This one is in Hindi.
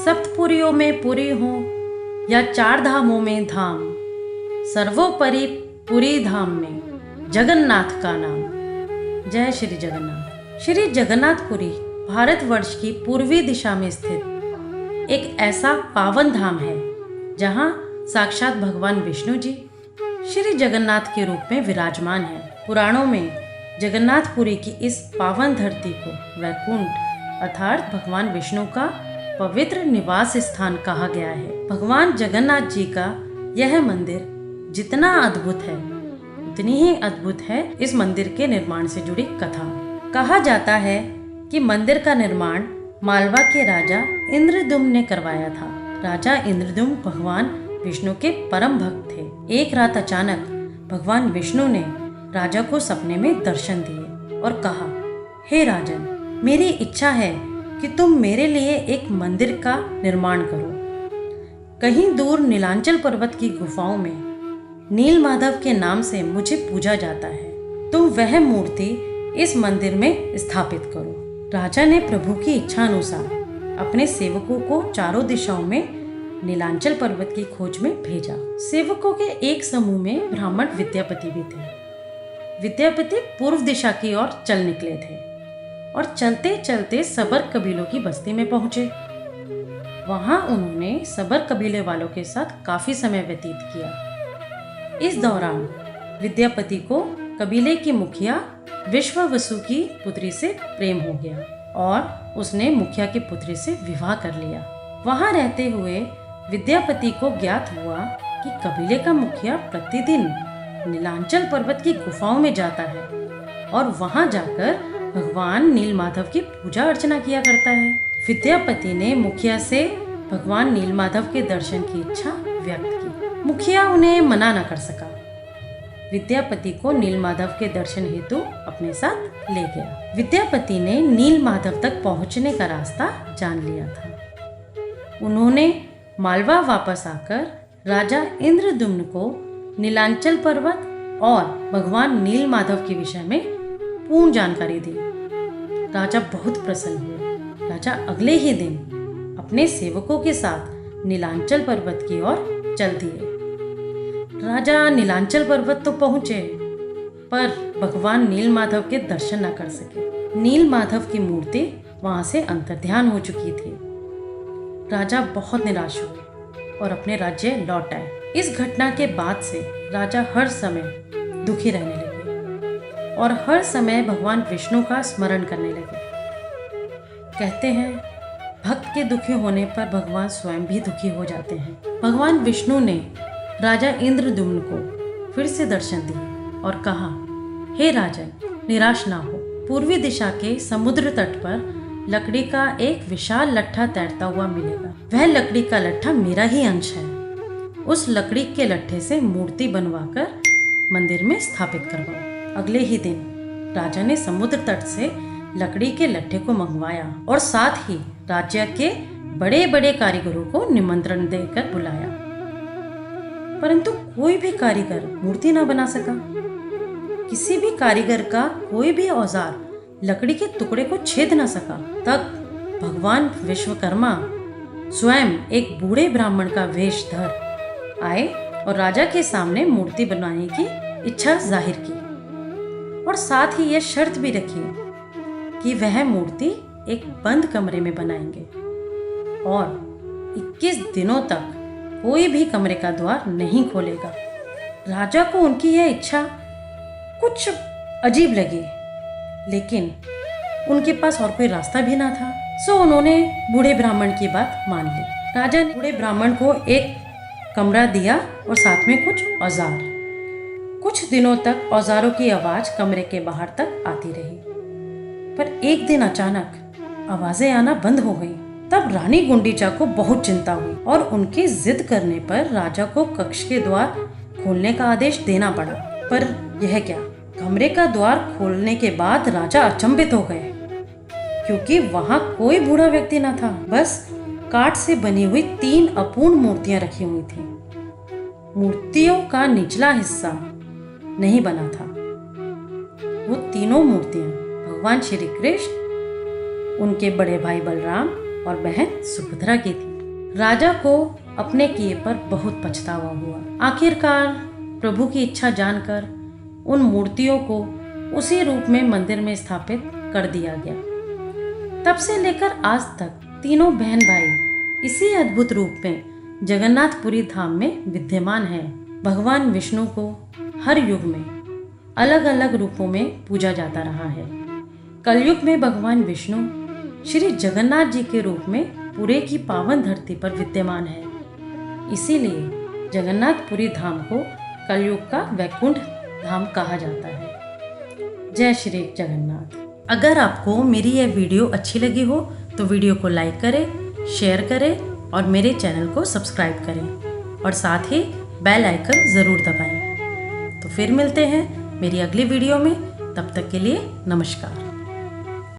सप्तपुरियों में पुरी हो या चार धामों में धाम, सर्वोपरि पुरी धाम में जगन्नाथ का नाम। जय श्री जगन्नाथ। श्री जगन्नाथपुरी भारतवर्ष की पूर्वी दिशा में स्थित एक ऐसा पावन धाम है जहाँ साक्षात भगवान विष्णु जी श्री जगन्नाथ के रूप में विराजमान है। पुराणों में जगन्नाथपुरी की इस पावन धरती को वैकुंठ अर्थात भगवान विष्णु का पवित्र निवास स्थान कहा गया है। भगवान जगन्नाथ जी का यह मंदिर जितना अद्भुत है उतनी ही अद्भुत है इस मंदिर के निर्माण से जुड़ी कथा। कहा जाता है कि मंदिर का निर्माण मालवा के राजा इंद्रद्युम्न ने करवाया था। राजा इंद्रद्युम्न भगवान विष्णु के परम भक्त थे। एक रात अचानक भगवान विष्णु ने राजा को सपने में दर्शन दिए और कहा, हे राजन, मेरी इच्छा है कि तुम मेरे लिए एक मंदिर का निर्माण करो। कहीं दूर नीलांचल पर्वत की गुफाओं में नील माधव के नाम से मुझे पूजा जाता है। तुम वह मूर्ति इस मंदिर में स्थापित करो। राजा ने प्रभु की इच्छा अनुसार अपने सेवकों को चारों दिशाओं में नीलांचल पर्वत की खोज में भेजा। सेवकों के एक समूह में ब्राह्मण विद्यापति भी थे। विद्यापति पूर्व दिशा की ओर चल निकले थे और चलते चलते सबर कबीलों की बस्ती में पहुंचे। वहां उन्होंने सबर कबीले वालों के साथ काफी समय व्यतीत किया। इस दौरान विद्यापति को कबीले की मुखिया विश्वावसु की पुत्री से प्रेम हो गया और उसने मुखिया की पुत्री से विवाह कर लिया। वहां रहते हुए विद्यापति को ज्ञात हुआ कि कबीले का मुखिया प्रतिदिन नीलांचल पर्वत की गुफाओं में जाता है और वहां जाकर भगवान नीलमाधव की पूजा अर्चना किया करता है। विद्यापति ने मुखिया से भगवान नीलमाधव के दर्शन की इच्छा व्यक्त की। मुखिया उन्हें मना न कर सका। विद्यापति को नीलमाधव के दर्शन हेतु अपने साथ ले गया। विद्यापति ने नीलमाधव तक पहुंचने का रास्ता जान लिया था। उन्होंने मालवा वापस आकर राजा इंद्रद्युम्न को नीलांचल पर्वत और भगवान नीलमाधव के विषय में पूर्ण जानकारी दी। राजा बहुत प्रसन्न हुए। राजा अगले ही दिन अपने सेवकों के साथ नीलांचल पर्वत की ओर चल दिए। राजा नीलांचल पर्वत तो पहुंचे पर भगवान नीलमाधव के दर्शन न कर सके। नीलमाधव की मूर्ति वहां से अंतर्ध्यान हो चुकी थी। राजा बहुत निराश हुए और अपने राज्य लौट आए। इस घटना के बाद से राजा हर समय दुखी रहने लगे और हर समय भगवान विष्णु का स्मरण करने लगे। कहते हैं भक्त के दुखी होने पर भगवान स्वयं भी दुखी हो जाते हैं। भगवान विष्णु ने राजा इंद्रद्युम्न को फिर से दर्शन दिए और कहा, हे राजन, निराश ना हो। पूर्वी दिशा के समुद्र तट पर लकड़ी का एक विशाल लट्ठा तैरता हुआ मिलेगा। वह लकड़ी का लट्ठा मेरा ही अंश है। उस लकड़ी के लट्ठे से मूर्ति बनवाकर मंदिर में स्थापित करवाओ। अगले ही दिन राजा ने समुद्र तट से लकड़ी के लट्ठे को मंगवाया और साथ ही राज्य के बड़े बड़े कारीगरों को निमंत्रण देकर बुलाया, परंतु कोई भी कारीगर मूर्ति न बना सका। किसी भी कारीगर का कोई भी औजार लकड़ी के टुकड़े को छेद न सका। तब भगवान विश्वकर्मा स्वयं एक बूढ़े ब्राह्मण का वेश धर आए और राजा के सामने मूर्ति बनाने की इच्छा जाहिर की और साथ ही यह शर्त भी रखी कि वह मूर्ति एक बंद कमरे में बनाएंगे और 21 दिनों तक कोई भी कमरे का द्वार नहीं खोलेगा। राजा को उनकी यह इच्छा कुछ अजीब लगी, लेकिन उनके पास और कोई रास्ता भी ना था। सो उन्होंने बूढ़े ब्राह्मण की बात मान ली। राजा ने बूढ़े ब्राह्मण को एक कमरा दिया और साथ में कुछ औजार। कुछ दिनों तक औजारों की आवाज कमरे के बाहर तक आती रही, पर एक दिन अचानक आवाजें आना बंद हो गई। तब रानी गुंडीचा को बहुत चिंता हुई और उनकी जिद करने पर राजा को कक्ष के द्वार खोलने का आदेश देना पड़ा। पर यह क्या, कमरे का द्वार खोलने के बाद राजा अचंभित हो गए क्योंकि वहां कोई बूढ़ा व्यक्ति न था। बस काठ से बनी हुई 3 अपूर्ण मूर्तियां रखी हुई थी। मूर्तियों का निचला हिस्सा नहीं बना था। वो तीनों मूर्तियां भगवान श्री कृष्ण, उनके बड़े भाई बलराम और बहन सुभद्रा की थी। राजा को अपने किए पर बहुत पछतावा हुआ। आखिरकार प्रभु की इच्छा जानकर उन मूर्तियों को उसी रूप में मंदिर में स्थापित कर दिया गया। तब से लेकर आज तक तीनों बहन भाई इसी अद्भुत रूप में जगन्नाथपुरी धाम में विद्यमान हैं। भगवान विष्णु को हर युग में अलग अलग रूपों में पूजा जाता रहा है। कलयुग में भगवान विष्णु श्री जगन्नाथ जी के रूप में पूरे की पावन धरती पर विद्यमान है। इसीलिए जगन्नाथपुरी धाम को कलयुग का वैकुंठ धाम कहा जाता है। जय श्री जगन्नाथ। अगर आपको मेरी यह वीडियो अच्छी लगी हो तो वीडियो को लाइक करें, शेयर करें और मेरे चैनल को सब्सक्राइब करें और साथ ही बेल आइकन ज़रूर दबाएं। तो फिर मिलते हैं मेरी अगली वीडियो में। तब तक के लिए नमस्कार।